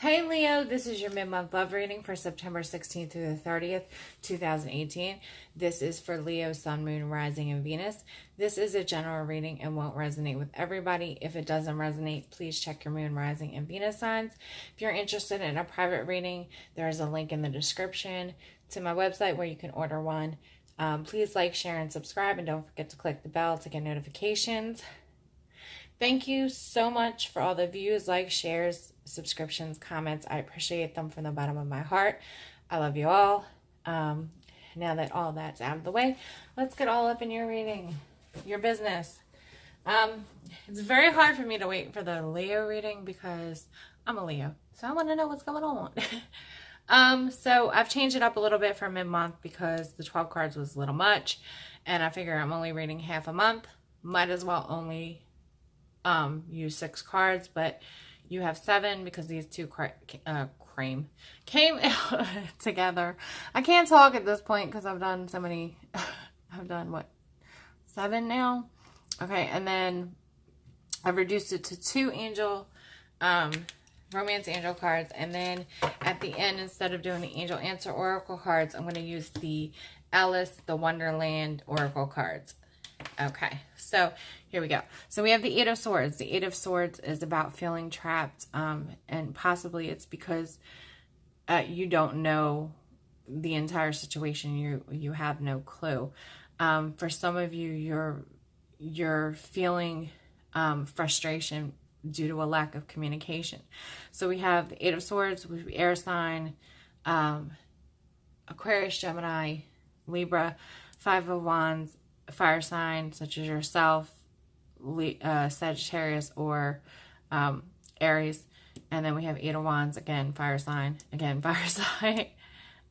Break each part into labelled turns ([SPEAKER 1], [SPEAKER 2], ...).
[SPEAKER 1] Hey Leo, this is your mid-month love reading for September 16th through the 30th, 2018. This is for Leo, Sun, Moon, Rising, and Venus. This is a general reading and won't resonate with everybody. If it doesn't resonate, please check your Moon, Rising, and Venus signs. If you're interested in a private reading, there is a link in the description to my website where you can order one. Please like, share, and subscribe, and don't forget to click the bell to get notifications. Thank you so much for all the views, likes, shares, subscriptions, comments. I appreciate them from the bottom of my heart. I love you all. Now that all that's out of the way, let's get all up in your reading, your business. It's very hard for me to wait for the Leo reading because I'm a Leo, so I want to know what's going on. So I've changed it up a little bit for mid-month because the 12 cards was a little much, and I figure I'm only reading half a month. Might as well only use 6 cards, but you have 7 because these two came together. I can't talk at this point because I've done so many. I've done what, 7 now? Okay, and then I've reduced it to 2 angel romance angel cards, and then at the end, instead of doing the angel answer oracle cards, I'm going to use the Alice, the Wonderland oracle cards. Okay, so here we go. So we have the 8 of Swords. The 8 of Swords is about feeling trapped, and possibly it's because you don't know the entire situation. You have no clue. For some of you, you're feeling frustration due to a lack of communication. So we have the 8 of Swords, which would be air sign, Aquarius, Gemini, Libra, 5 of Wands, fire sign such as yourself, Sagittarius or Aries, and then we have 8 of Wands, again fire sign, again fire sign.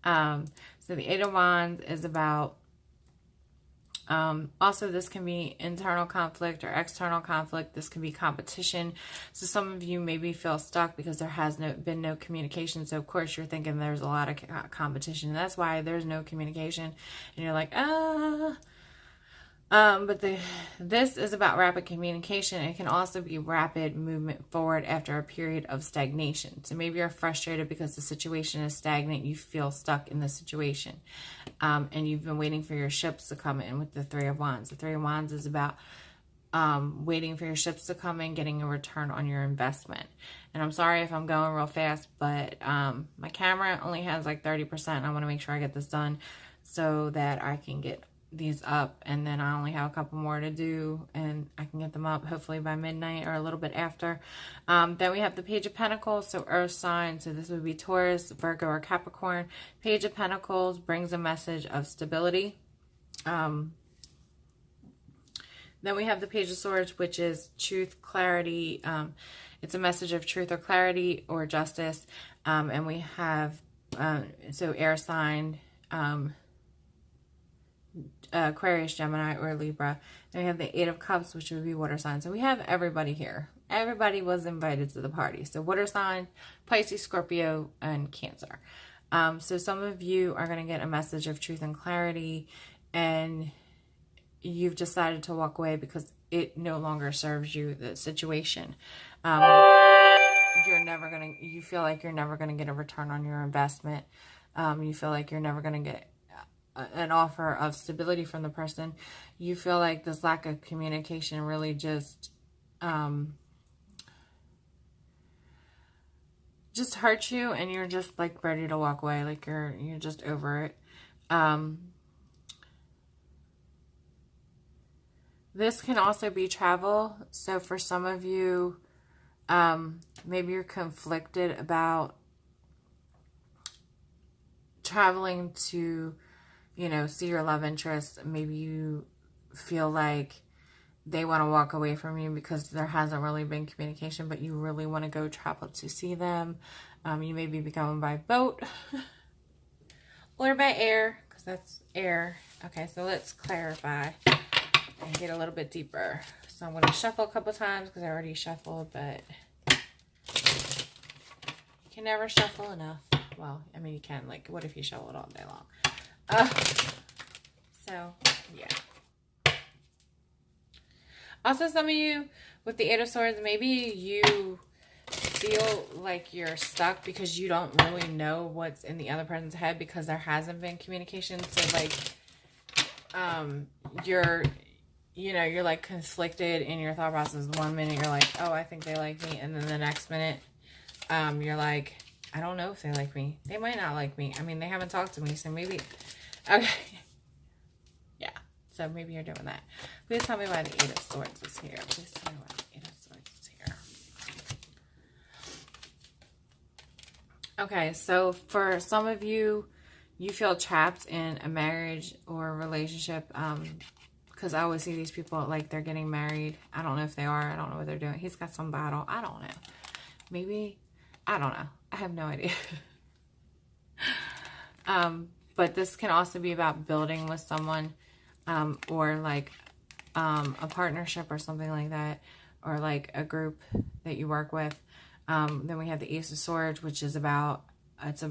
[SPEAKER 1] So the 8 of Wands is about also this can be internal conflict or external conflict. This can be competition. So some of you maybe feel stuck because there has been no communication. So of course you're thinking there's a lot of competition. That's why there's no communication, and you're like, but this is about rapid communication. It can also be rapid movement forward after a period of stagnation. So maybe you're frustrated because the situation is stagnant. You feel stuck in the situation. And you've been waiting for your ships to come in with the 3 of Wands. The 3 of Wands is about waiting for your ships to come in, getting a return on your investment. And I'm sorry if I'm going real fast, but my camera only has like 30%. I want to make sure I get this done so that I can get these up, and then I only have a couple more to do, and I can get them up hopefully by midnight or a little bit after. Then we have the Page of Pentacles, so earth sign, so this would be Taurus, Virgo, or Capricorn. Page of Pentacles brings a message of stability. Then we have the Page of Swords, which is truth, clarity. It's a message of truth or clarity or justice. And we have so air sign, Aquarius, Gemini, or Libra. Then we have the 8 of Cups, which would be water sign. So we have everybody here. Everybody was invited to the party. So water sign, Pisces, Scorpio, and Cancer. So some of you are going to get a message of truth and clarity, and you've decided to walk away because it no longer serves you, the situation. You feel like you're never going to get a return on your investment. You feel like you're never going to get an offer of stability from the person. You feel like this lack of communication really just hurts you, and you're just like ready to walk away, like you're just over it. This can also be travel. So for some of you, maybe you're conflicted about traveling to, see your love interest. Maybe you feel like they want to walk away from you because there hasn't really been communication, but you really want to go travel to see them. You may be going by boat or by air, because that's air. Okay, so let's clarify and get a little bit deeper. So I'm going to shuffle a couple times because I already shuffled, but you can never shuffle enough. Well, I mean, you can. Like, what if you shuffle it all day long? So, yeah. Also, some of you with the 8 of Swords, maybe you feel like you're stuck because you don't really know what's in the other person's head because there hasn't been communication. So like, you're like conflicted in your thought process. 1 minute you're like, oh, I think they like me. And then the next minute, you're like, I don't know if they like me. They might not like me. I mean, they haven't talked to me, so maybe, okay. Yeah, so maybe you're doing that. Please tell me why the Eight of Swords is here. Please tell me why the Eight of Swords is here. Okay, so for some of you, you feel trapped in a marriage or a relationship, because I always see these people like they're getting married. I don't know if they are. I don't know what they're doing. He's got some battle. I don't know. Maybe, I don't know. I have no idea. But this can also be about building with someone, or like a partnership or something like that, or like a group that you work with. Then we have the Ace of Swords, which is about, it's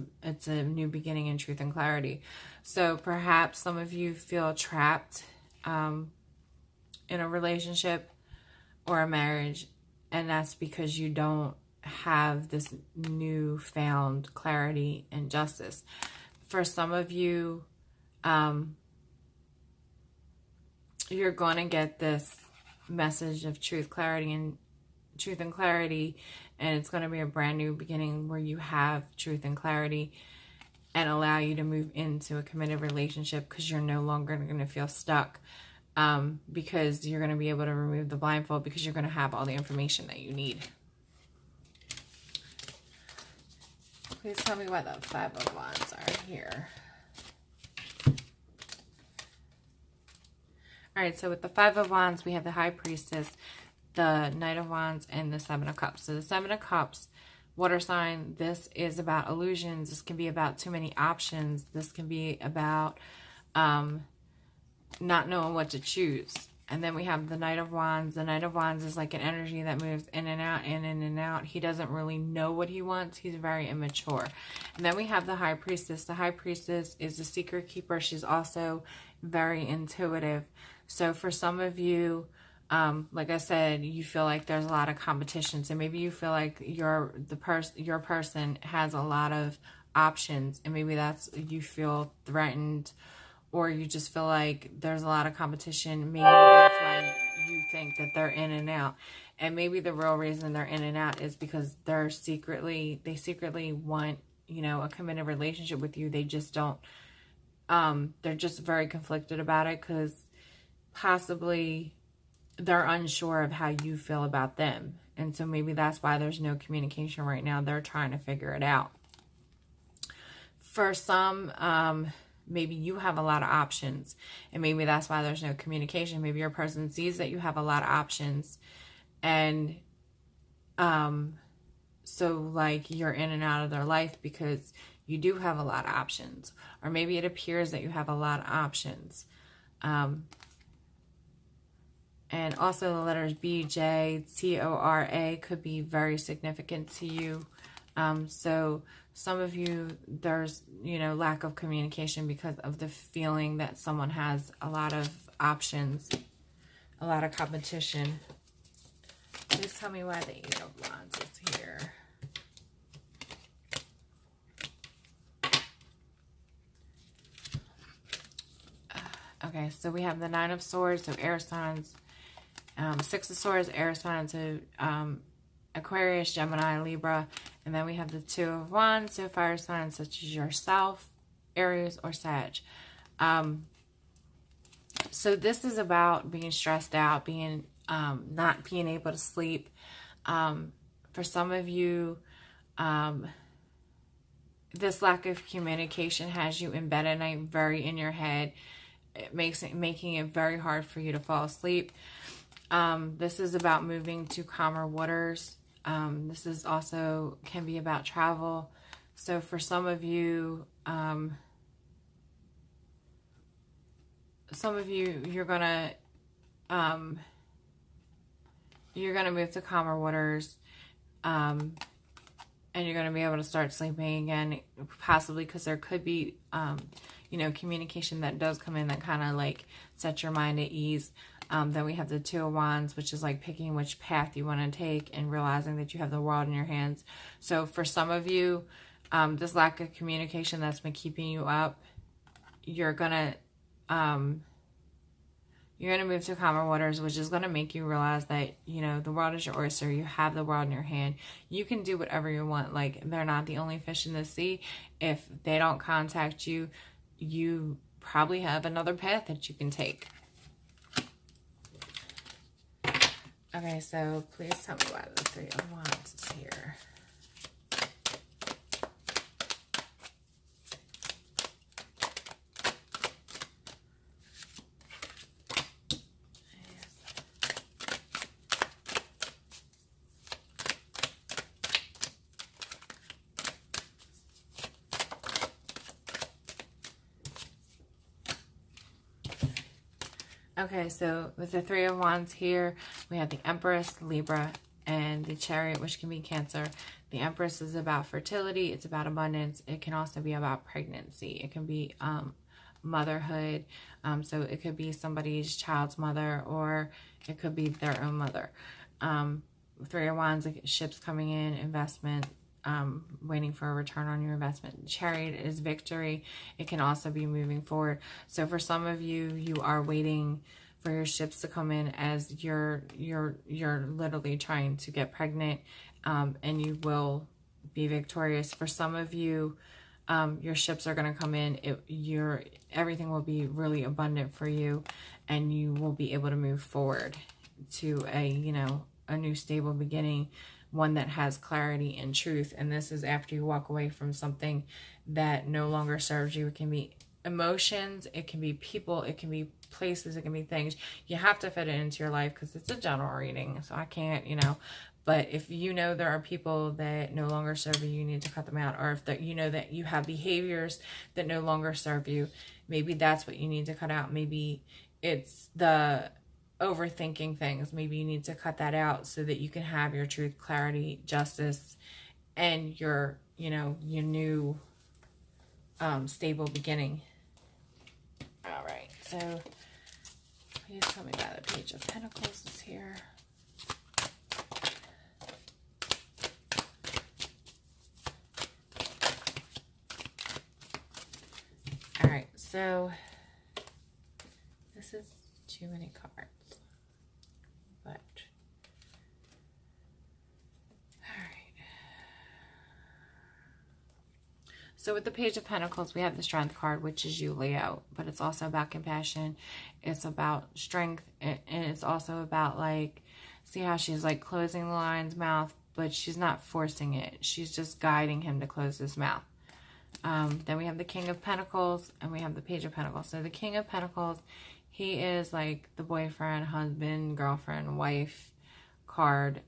[SPEAKER 1] a new beginning in truth and clarity. So perhaps some of you feel trapped in a relationship or a marriage, and that's because you don't have this newfound clarity and justice. For some of you, you're going to get this message of truth and clarity, and it's going to be a brand new beginning where you have truth and clarity and allow you to move into a committed relationship because you're no longer going to feel stuck, because you're going to be able to remove the blindfold because you're going to have all the information that you need. Please tell me why the Five of Wands are here. All right, so with the Five of Wands, we have the High Priestess, the Knight of Wands, and the Seven of Cups. So the Seven of Cups, water sign, this is about illusions. This can be about too many options. This can be about not knowing what to choose. And then we have the Knight of Wands. The Knight of Wands is like an energy that moves in and out, in and out. He doesn't really know what he wants. He's very immature. And then we have the High Priestess. The High Priestess is a secret keeper. She's also very intuitive. So for some of you, like I said, you feel like there's a lot of competition. So maybe you feel like your person has a lot of options, and maybe that's, you feel threatened, or you just feel like there's a lot of competition. Maybe that's why you think that they're in and out. And maybe the real reason they're in and out is because they secretly want, a committed relationship with you. They just don't, they're just very conflicted about it because possibly they're unsure of how you feel about them. And so maybe that's why there's no communication right now. They're trying to figure it out. For some, maybe you have a lot of options, and maybe that's why there's no communication. Maybe your person sees that you have a lot of options, and so like you're in and out of their life because you do have a lot of options. Or maybe it appears that you have a lot of options. And also the letters B, J, T, O, R, A could be very significant to you. So some of you, there's, lack of communication because of the feeling that someone has a lot of options, a lot of competition. Please tell me why the Eight of Wands is here. Okay, so we have the Nine of Swords, so air signs. Six of Swords, air signs, so Aquarius, Gemini, Libra. And then we have the Two of Wands, so fire signs such as yourself, Aries, or Sag. So this is about being stressed out, being not being able to sleep. For some of you, this lack of communication has you in bed at night, very in your head. It making it very hard for you to fall asleep. This is about moving to calmer waters. This is also can be about travel. So for some of you, you're gonna move to calmer waters, and you're gonna be able to start sleeping again, possibly because there could be communication that does come in that kind of like sets your mind at ease. Then we have the Two of Wands, which is like picking which path you want to take and realizing that you have the world in your hands. So for some of you, this lack of communication that's been keeping you up, you're gonna move to calmer waters, which is gonna make you realize that, you know, the world is your oyster. You have the world in your hand. You can do whatever you want. Like, they're not the only fish in the sea. If they don't contact you, you probably have another path that you can take. Okay, so please tell me why the Three of Wands is here. Okay, so with the Three of Wands here, we have the Empress, Libra, and the Chariot, which can be Cancer. The Empress is about fertility. It's about abundance. It can also be about pregnancy. It can be motherhood. So it could be somebody's child's mother, or it could be their own mother. Three of Wands, like ships coming in, investment, waiting for a return on your investment. Chariot is victory. It can also be moving forward. So for some of you, you are waiting for your ships to come in as you're literally trying to get pregnant, and you will be victorious. For some of you, your ships are going to come in. Everything will be really abundant for you, and you will be able to move forward to a new stable beginning, one that has clarity and truth. And this is after you walk away from something that no longer serves you. It can be emotions, it can be people, it can be places, it can be things. You have to fit it into your life because it's a general reading, so I can't, but if you know there are people that no longer serve you, you need to cut them out. Or if you know that you have behaviors that no longer serve you, maybe that's what you need to cut out. Maybe it's the overthinking things. Maybe you need to cut that out so that you can have your truth, clarity, justice, and your new stable beginning. All right, so please tell me why the Page of Pentacles is here. All right, so this is too many cards. But, all right. So with the Page of Pentacles, we have the Strength card, which is you, Leo. But it's also about compassion. It's about strength. And it's also about, like, see how she's, like, closing the lion's mouth, but she's not forcing it. She's just guiding him to close his mouth. Then we have the King of Pentacles, and we have the Page of Pentacles. So the King of Pentacles, he is like the boyfriend, husband, girlfriend, wife card.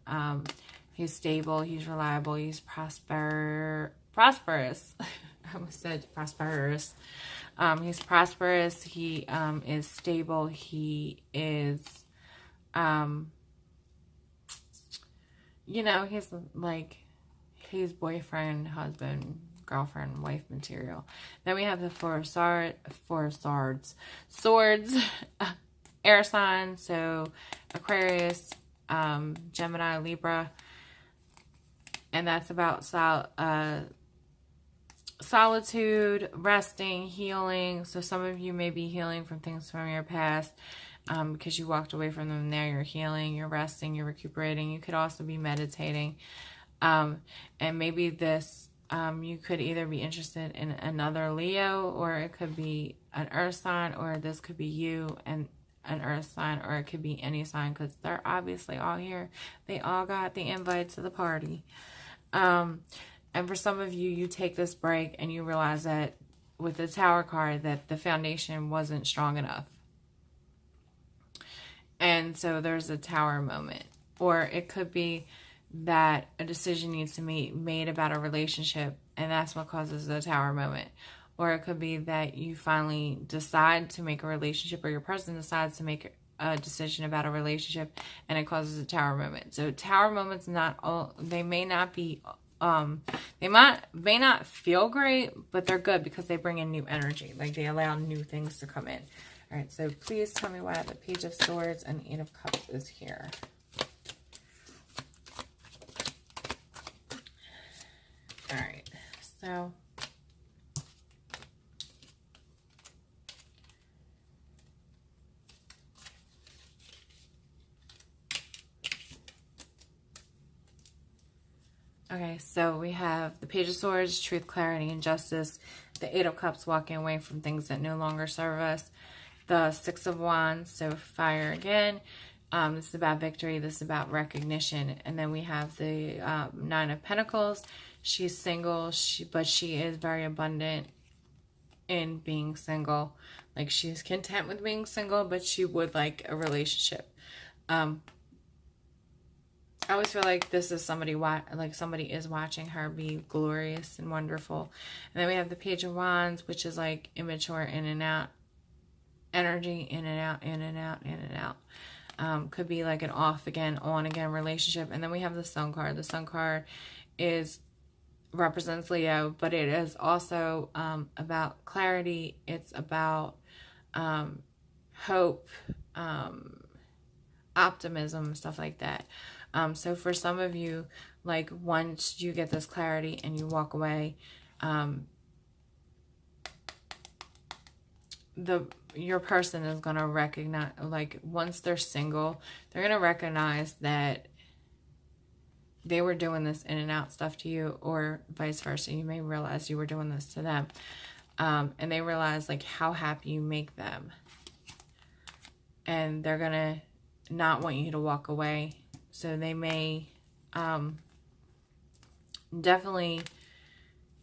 [SPEAKER 1] He's stable, he's reliable, he's prosperous. I almost said prosperous. He's prosperous, he is stable, he is, he's boyfriend, husband, girlfriend, wife material. Then we have the four swords, air signs, so Aquarius, Gemini, Libra, and that's about solitude, resting, healing. So some of you may be healing from things from your past, because you walked away from them. Now you're healing, you're resting, you're recuperating. You could also be meditating, and maybe this you could either be interested in another Leo, or it could be an earth sign, or this could be you and an earth sign, or it could be any sign, because they're obviously all here. They all got the invite to the party. And for some of you, you take this break and you realize that with the Tower card that the foundation wasn't strong enough. And so there's a Tower moment. Or it could be that a decision needs to be made about a relationship, and that's what causes the Tower moment. Or it could be that you finally decide to make a relationship, or your person decides to make a decision about a relationship, and it causes a Tower moment. So Tower moments, they may not be, they may not feel great, but they're good because they bring in new energy. Like, they allow new things to come in. All right, so please tell me why the Page of Swords and the Eight of Cups is here. All right, so okay, so we have the Page of Swords, truth, clarity, and justice. The Eight of Cups, walking away from things that no longer serve us. The Six of Wands, so fire again. This is about victory. This is about recognition. And then we have the Nine of Pentacles. She's single, but she is very abundant in being single. Like, she's content with being single, but she would like a relationship. I always feel like this is somebody is watching her be glorious and wonderful. And then we have the Page of Wands, which is like immature, in and out energy, in and out, in and out, in and out. Could be like an off again, on again relationship. And then we have the Sun card. The Sun card represents Leo, but it is also about clarity. It's about hope, optimism, stuff like that. So for some of you, like, once you get this clarity and you walk away, your person is going to recognize, like, once they're single, they're going to recognize that they were doing this in and out stuff to you, or vice versa. You may realize you were doing this to them. And they realize, like, how happy you make them. And they're going to not want you to walk away. So they may definitely,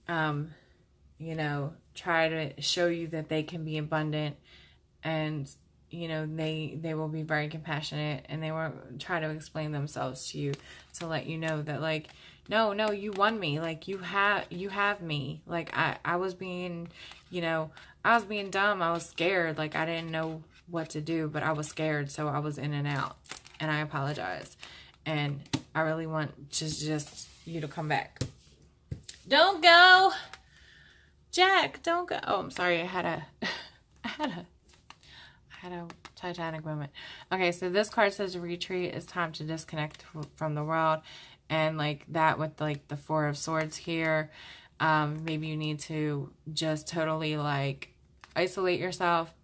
[SPEAKER 1] you know, try to show you that they can be abundant, and, you know, they will be very compassionate, and they will try to explain themselves to you to let you know that, like, no, you won me. Like, you have me. Like, I was being, you know, I was being dumb. I was scared. Like, I didn't know what to do, but I was scared. So I was in and out, and I apologize. And I really want just you to come back. Don't go, Jack. Don't go. Oh, I'm sorry. I had a Titanic moment. Okay, so this card says retreat. It's time to disconnect from the world, and like that with like the Four of Swords here. Maybe you need to just totally like isolate yourself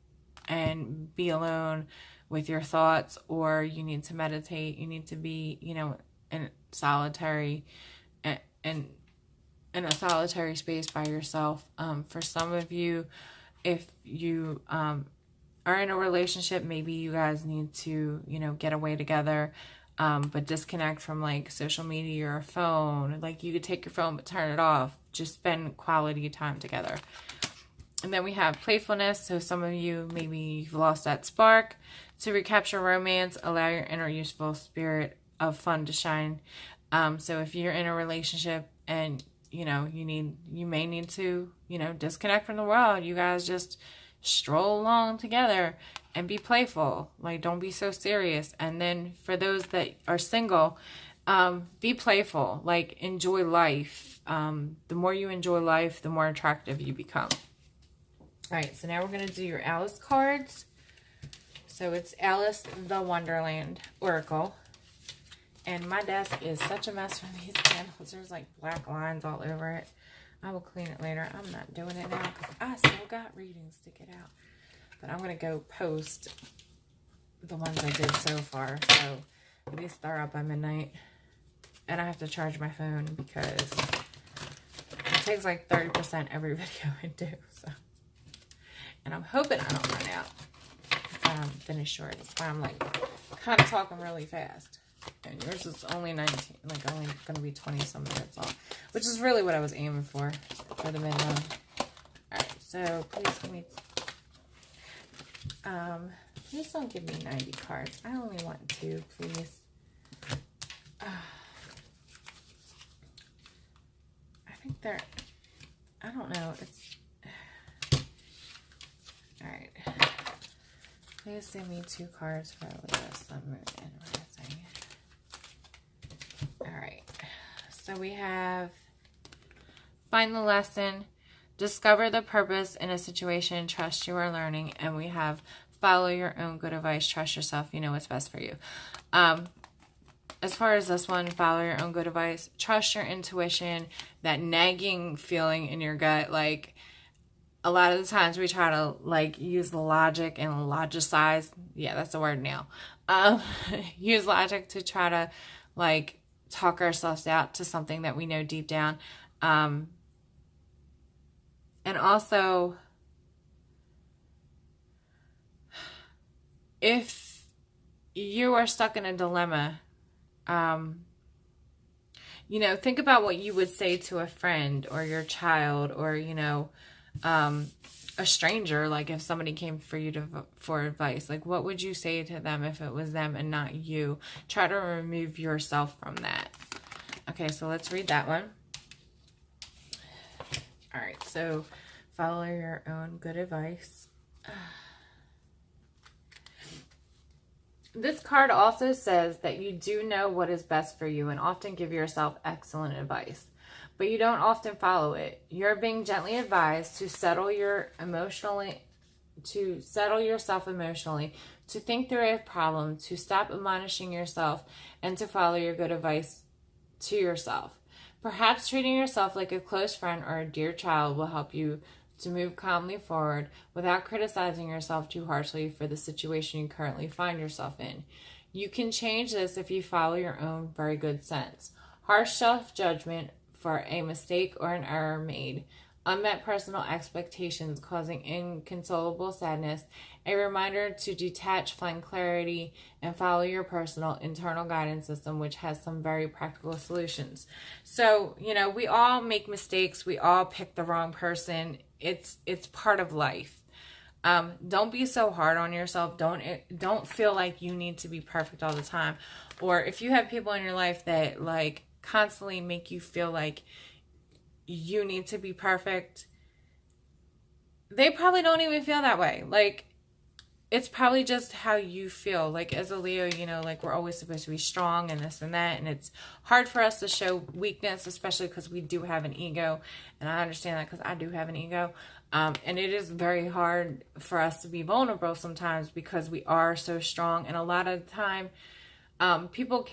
[SPEAKER 1] and be alone with your thoughts, or you need to meditate. You need to be, you know, in solitary and in a solitary space by yourself. For some of you, if you are in a relationship, maybe you guys need to, you know, get away together, but disconnect from like social media or phone. Like, you could take your phone but turn it off. Just spend quality time together. And then we have playfulness. So some of you, maybe you've lost that spark. To recapture romance, allow your inner youthful spirit of fun to shine. So if you're in a relationship and, you know, you may need to, you know, disconnect from the world. You guys just stroll along together and be playful. Like, don't be so serious. And then for those that are single, be playful. Like, enjoy life. The more you enjoy life, the more attractive you become. All right, so now we're going to do your Alice cards. So it's Alice the Wonderland Oracle. And my desk is such a mess from these candles. There's like black lines all over it. I will clean it later. I'm not doing it now because I still got readings to get out. But I'm going to go post the ones I did so far. So at least they're up by midnight. And I have to charge my phone because it takes like 30% every video I do. So. And I'm hoping I don't run out if I'm finished short. That's why I'm like kind of talking really fast. And yours is only 19, like only going to be 20 some minutes off, which is really what I was aiming for the minimum. Alright, so please give me, please don't give me 90 cards. I only want 2, please. I think they're, I don't know, it's, alright. Please give me 2 cards for Leo, Sun, Moon, and Rising. Alright, so we have find the lesson, discover the purpose in a situation, trust you are learning, and we have Follow your own good advice. Trust yourself. You know what's best for you. As far as this one, follow your own good advice. Trust your intuition. That nagging feeling in your gut, like, a lot of the times we try to, like, use logic and logicize. Yeah, that's the word now. Use logic to try to, like, talk ourselves out to something that we know deep down. And also, if you are stuck in a dilemma, you know, think about what you would say to a friend or your child or, you know, a stranger. Like, if somebody came for you for advice, like, what would you say to them if it was them and not you? Try to remove yourself from that. Okay, so let's read that one. All right, so follow your own good advice. This card also says that you do know what is best for you and often give yourself excellent advice, but you don't often follow it. You're being gently advised to settle yourself emotionally, to think through a problem, to stop admonishing yourself, and to follow your good advice to yourself. Perhaps treating yourself like a close friend or a dear child will help you to move calmly forward without criticizing yourself too harshly for the situation you currently find yourself in. You can change this if you follow your own very good sense. Harsh self-judgment for a mistake or an error made, unmet personal expectations causing inconsolable sadness, a reminder to detach, find clarity, and follow your personal internal guidance system, which has some very practical solutions. So, you know, we all make mistakes. We all pick the wrong person. It's part of life. Don't be so hard on yourself. Don't feel like you need to be perfect all the time. Or if you have people in your life that, like, constantly make you feel like you need to be perfect, they probably don't even feel that way. Like, it's probably just how you feel. Like, as a Leo, you know, like, we're always supposed to be strong and this and that, and it's hard for us to show weakness, especially because we do have an ego, and I understand that because I do have an ego, and it is very hard for us to be vulnerable sometimes because we are so strong, and a lot of the time, people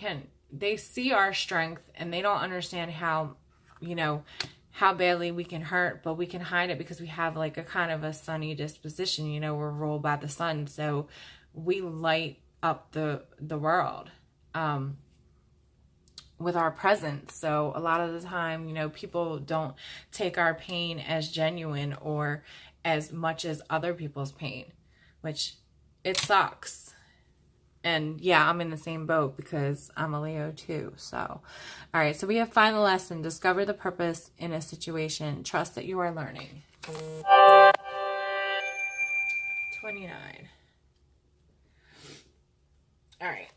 [SPEAKER 1] they see our strength, and they don't understand how, you know, how badly we can hurt, but we can hide it because we have, like, a kind of a sunny disposition. You know, we're ruled by the sun, so we light up the world with our presence. So a lot of the time, you know, people don't take our pain as genuine or as much as other people's pain, which it sucks. And yeah, I'm in the same boat because I'm a Leo too. So, all right. So we have final lesson. Discover the purpose in a situation. Trust that you are learning. 29. All right.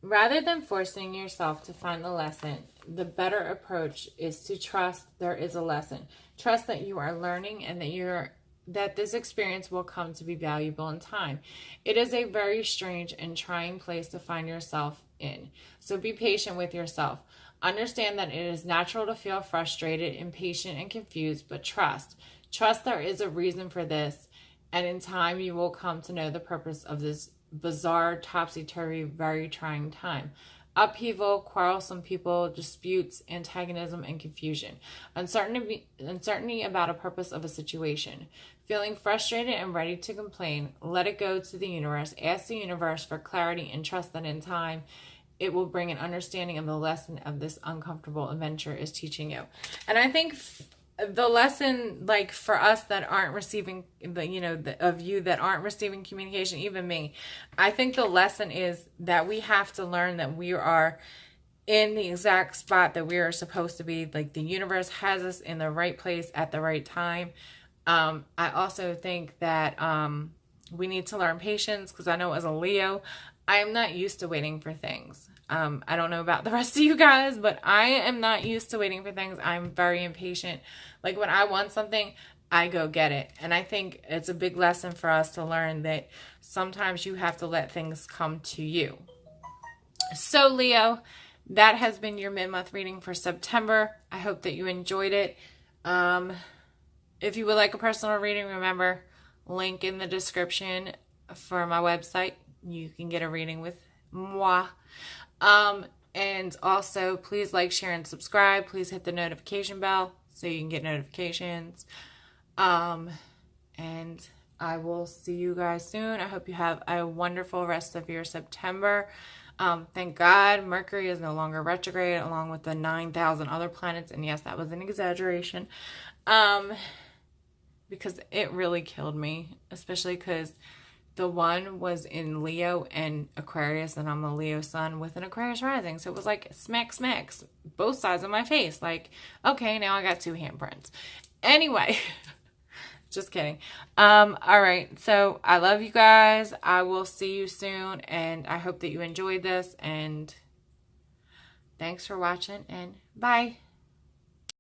[SPEAKER 1] Rather than forcing yourself to find the lesson, the better approach is to trust there is a lesson. Trust that you are learning and that this experience will come to be valuable in time. It is a very strange and trying place to find yourself in. So be patient with yourself. Understand that it is natural to feel frustrated, impatient, and confused, but trust. Trust there is a reason for this, and in time you will come to know the purpose of this bizarre, topsy-turvy, very trying time. Upheaval, quarrelsome people, disputes, antagonism, and confusion. Uncertainty about a purpose of a situation. Feeling frustrated and ready to complain, let it go to the universe. Ask the universe for clarity and trust that in time it will bring an understanding of the lesson of this uncomfortable adventure is teaching you. And I think the lesson, like, for us that aren't receiving of you that aren't receiving communication, even me, I think the lesson is that we have to learn that we are in the exact spot that we are supposed to be. Like, the universe has us in the right place at the right time. I also think that we need to learn patience, because I know as a Leo, I am not used to waiting for things. I don't know about the rest of you guys, but I am not used to waiting for things. I'm very impatient. Like, when I want something, I go get it. And I think it's a big lesson for us to learn that sometimes you have to let things come to you. So, Leo, that has been your mid-month reading for September. I hope that you enjoyed it. If you would like a personal reading, remember, link in the description for my website. You can get a reading with moi. And also, please like, share, and subscribe. Please hit the notification bell so you can get notifications. And I will see you guys soon. I hope you have a wonderful rest of your September. Thank God Mercury is no longer retrograde, along with the 9,000 other planets. And yes, that was an exaggeration. Because it really killed me, especially because the one was in Leo and Aquarius, and I'm a Leo sun with an Aquarius rising. So it was like smacks, both sides of my face. Like, okay, now I got two handprints. Anyway, just kidding. All right. So I love you guys. I will see you soon, and I hope that you enjoyed this, and thanks for watching, and bye.